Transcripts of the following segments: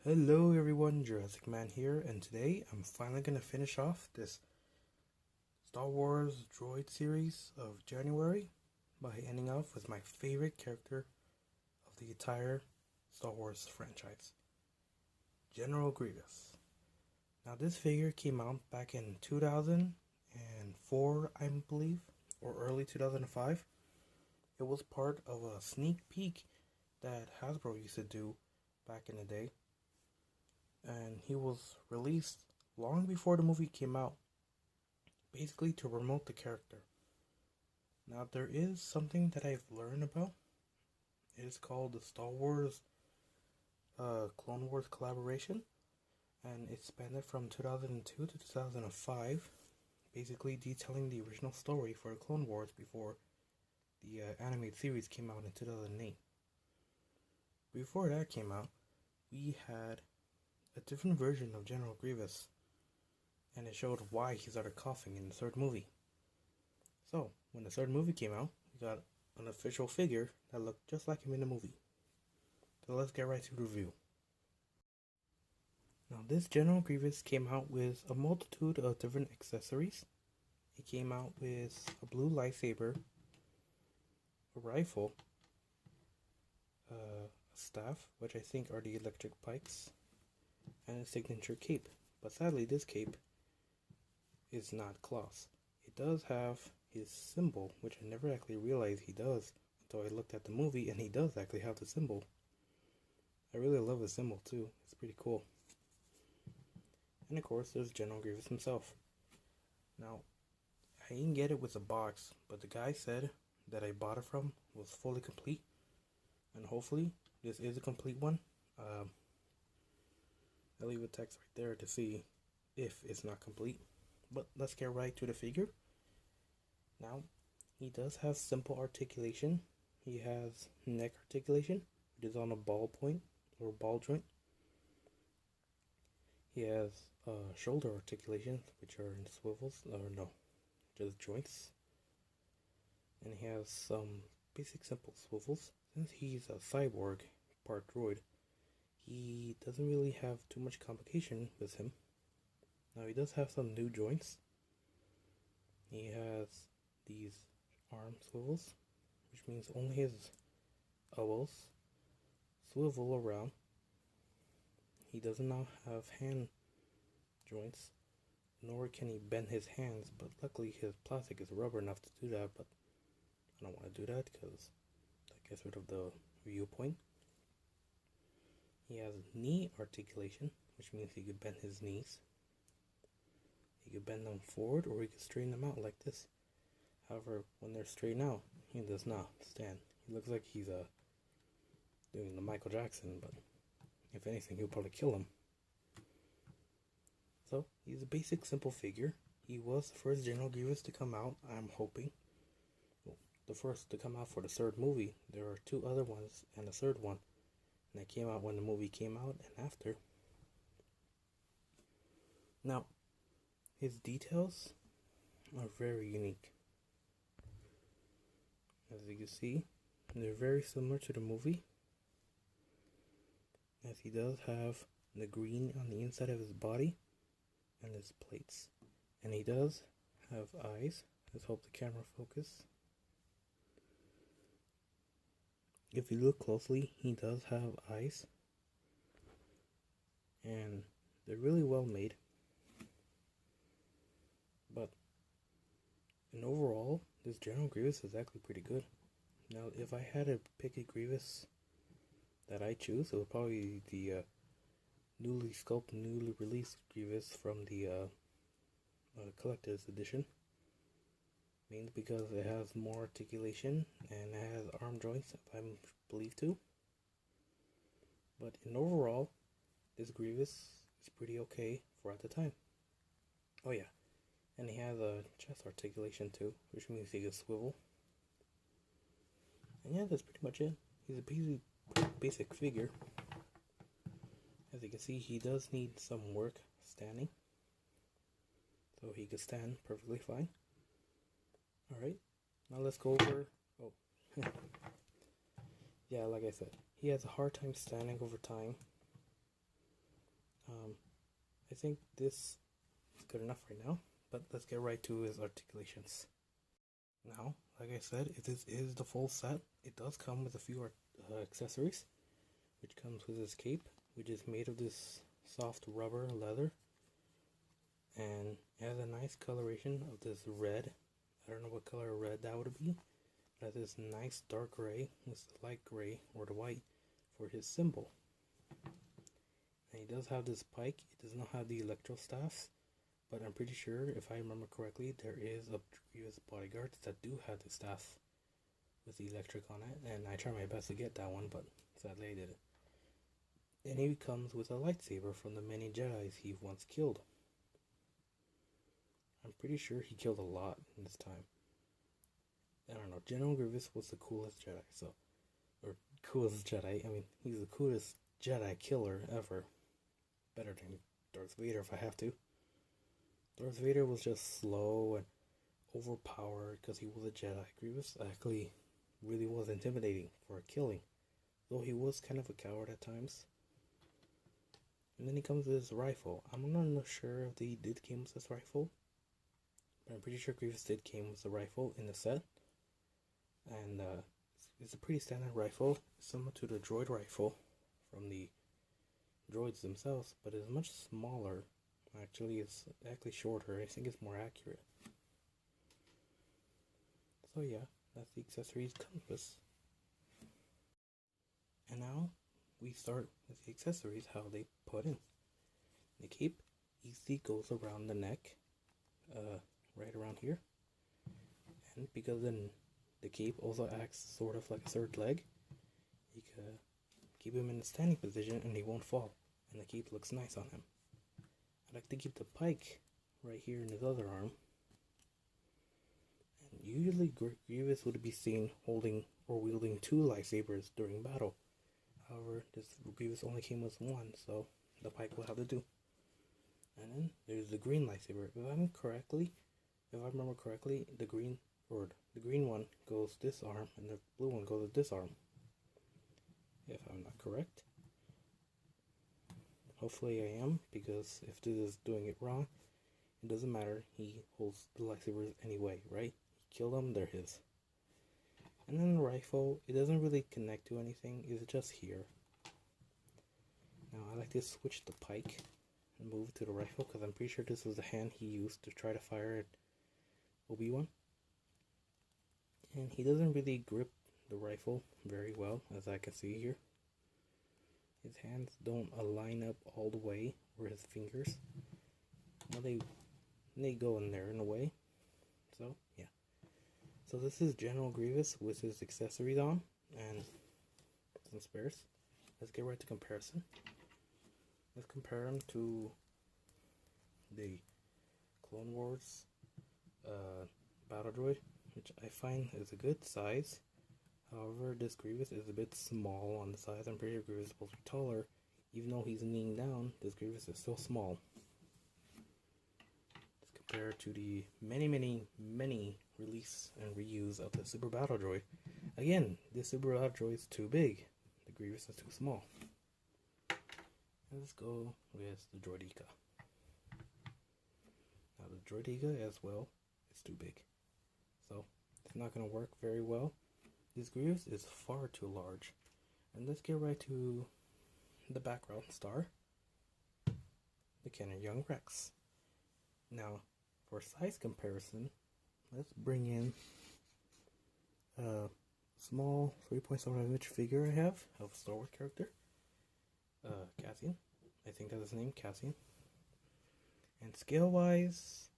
Hello everyone, Jurassic Man here, and today I'm finally going to finish off this Star Wars Droid series of January by ending off with my favorite character of the entire Star Wars franchise, General Grievous. Now this figure came out back in 2004, I believe, or early 2005. It was part of a sneak peek that Hasbro used to do back in the day. And he was released long before the movie came out, basically to promote the character. Now there is something that I've learned about. It is called the Star Wars Clone Wars collaboration, and it spanned from 2002 to 2005, basically detailing the original story for the Clone Wars before the animated series came out in 2008. Before that came out, we had a different version of General Grievous, and it showed why he started coughing in the third movie. So, when the third movie came out, we got an official figure that looked just like him in the movie. So let's get right to the review. Now this General Grievous came out with a multitude of different accessories. It came out with a blue lightsaber, a rifle, a staff, which I think are the electric pikes, and a signature cape. But sadly this cape is not cloth. It does have his symbol, which I never actually realized he does until I looked at the movie, and he does actually have the symbol. I really love the symbol too. It's pretty cool. And of course there's General Grievous himself. Now I didn't get it with a box, but the guy said that I bought it from was fully complete, and hopefully this is a complete one. I'll leave a text right there to see if it's not complete. But let's get right to the figure. Now, he does have simple articulation. He has neck articulation, which is on a ball point or ball joint. He has shoulder articulation, which are in swivels, or no, just joints. And he has some basic simple swivels. Since he's a cyborg, part droid, he doesn't really have too much complication with him. Now he does have some new joints. He has these arm swivels, which means only his elbows swivel around. He does not have hand joints, nor can he bend his hands, but luckily his plastic is rubber enough to do that, but I don't want to do that because that gets rid of the viewpoint. He has knee articulation, which means he could bend his knees. He could bend them forward, or he could straighten them out like this. However, when they're straightened out, he does not stand. He looks like he's doing the Michael Jackson, but if anything, he'll probably kill him. So, he's a basic, simple figure. He was the first General Grievous to come out, I'm hoping. Well, the first to come out for the third movie. There are two other ones and a third one. And it came out when the movie came out and after. Now, his details are very unique. As you can see, they're very similar to the movie, as he does have the green on the inside of his body and his plates. And he does have eyes. Let's hope the camera focus. If you look closely, he does have eyes, and they're really well made. But in overall, this General Grievous is actually pretty good. Now, if I had to pick a Grievous that I choose, it would probably be the newly sculpted, newly released Grievous from the collector's edition. Mainly because it has more articulation and it has arm joints, if I'm believed to. But in overall, this Grievous is pretty okay for at the time. Oh yeah, and he has a chest articulation too, which means he can swivel. And yeah, that's pretty much it. He's a basic figure. As you can see, he does need some work standing, so he could stand perfectly fine. Alright, now let's go over, yeah, like I said, he has a hard time standing over time. I think this is good enough right now, but let's get right to his articulations. Now, like I said, if this is the full set, it does come with a few accessories, which comes with his cape, which is made of this soft rubber leather, and it has a nice coloration of this red. I don't know what color red that would be. It has this nice dark gray with the light gray or the white for his symbol. And he does have this pike. It does not have the electro staffs, but I'm pretty sure, if I remember correctly, there is a Grievous bodyguards that do have the staff with the electric on it, and I tried my best to get that one, but sadly I didn't. And he comes with a lightsaber from the many Jedis he once killed. I'm pretty sure he killed a lot in this time. I don't know, General Grievous was the coolest Jedi, coolest Jedi, I mean, he's the coolest Jedi killer ever. Better than Darth Vader if I have to. Darth Vader was just slow and overpowered because he was a Jedi. Grievous actually really was intimidating for killing, though he was kind of a coward at times. And then he comes with his rifle. I'm not sure if he did came with this rifle, but I'm pretty sure Grievous did came with the rifle in the set. And it's a pretty standard rifle, similar to the droid rifle from the droids themselves, but it's much smaller. Actually, it's actually shorter. I think it's more accurate. So yeah, that's the accessories compass. And now we start with the accessories, how they put in. The cape easily goes around the neck, right around here. And because then the cape also acts sort of like a third leg, you can keep him in a standing position and he won't fall. And the cape looks nice on him. I like to keep the pike right here in his other arm. And usually Grievous would be seen holding or wielding 2 lightsabers during battle. However, this Grievous only came with 1, so the pike will have to do. And then there's the green lightsaber. If I remember correctly, the green one goes this arm and the blue one goes this arm. If I'm not correct. Hopefully I am, because if this is doing it wrong, it doesn't matter. He holds the lightsabers anyway, right? He killed them, they're his. And then the rifle, it doesn't really connect to anything, it's just here. Now I like to switch the pike and move to the rifle, because I'm pretty sure this was the hand he used to try to fire at Obi-Wan. And he doesn't really grip the rifle very well, as I can see here. His hands don't align up all the way, or his fingers. Well, they go in there in a way. So, yeah. So this is General Grievous with his accessories on, and some spares. Let's get right to comparison. Let's compare him to the Clone Wars Battle Droid, which I find is a good size. However, this Grievous is a bit small on the size. I'm pretty sure Grievous is supposed to be taller. Even though he's kneeling down, this Grievous is still small. Let's compare to the many release and reuse of the Super Battle Droid. Again, this Super Battle Droid is too big. The Grievous is too small. Let's go with the Droideka. Now the Droideka as well is too big. So, it's not going to work very well. This Grievous is far too large. And let's get right to the background star, the Canon Young Rex. Now, for size comparison, let's bring in a small 3.75-inch figure I have of a Star Wars character, Cassian. I think that's his name, Cassian. And scale-wise,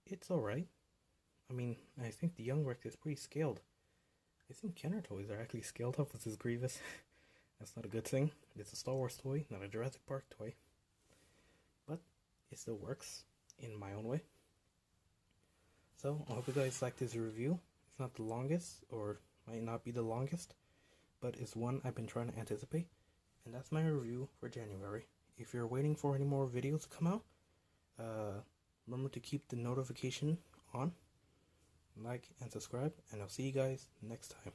it's alright. I mean, I think the Young Rex is pretty scaled. I think Kenner toys are actually scaled up with this Grievous. That's not a good thing. It's a Star Wars toy, not a Jurassic Park toy. But it still works in my own way. So, I hope you guys like this review. It's not the longest, or might not be the longest, but it's one I've been trying to anticipate. And that's my review for January. If you're waiting for any more videos to come out, remember to keep the notification on, like and subscribe, and I'll see you guys next time.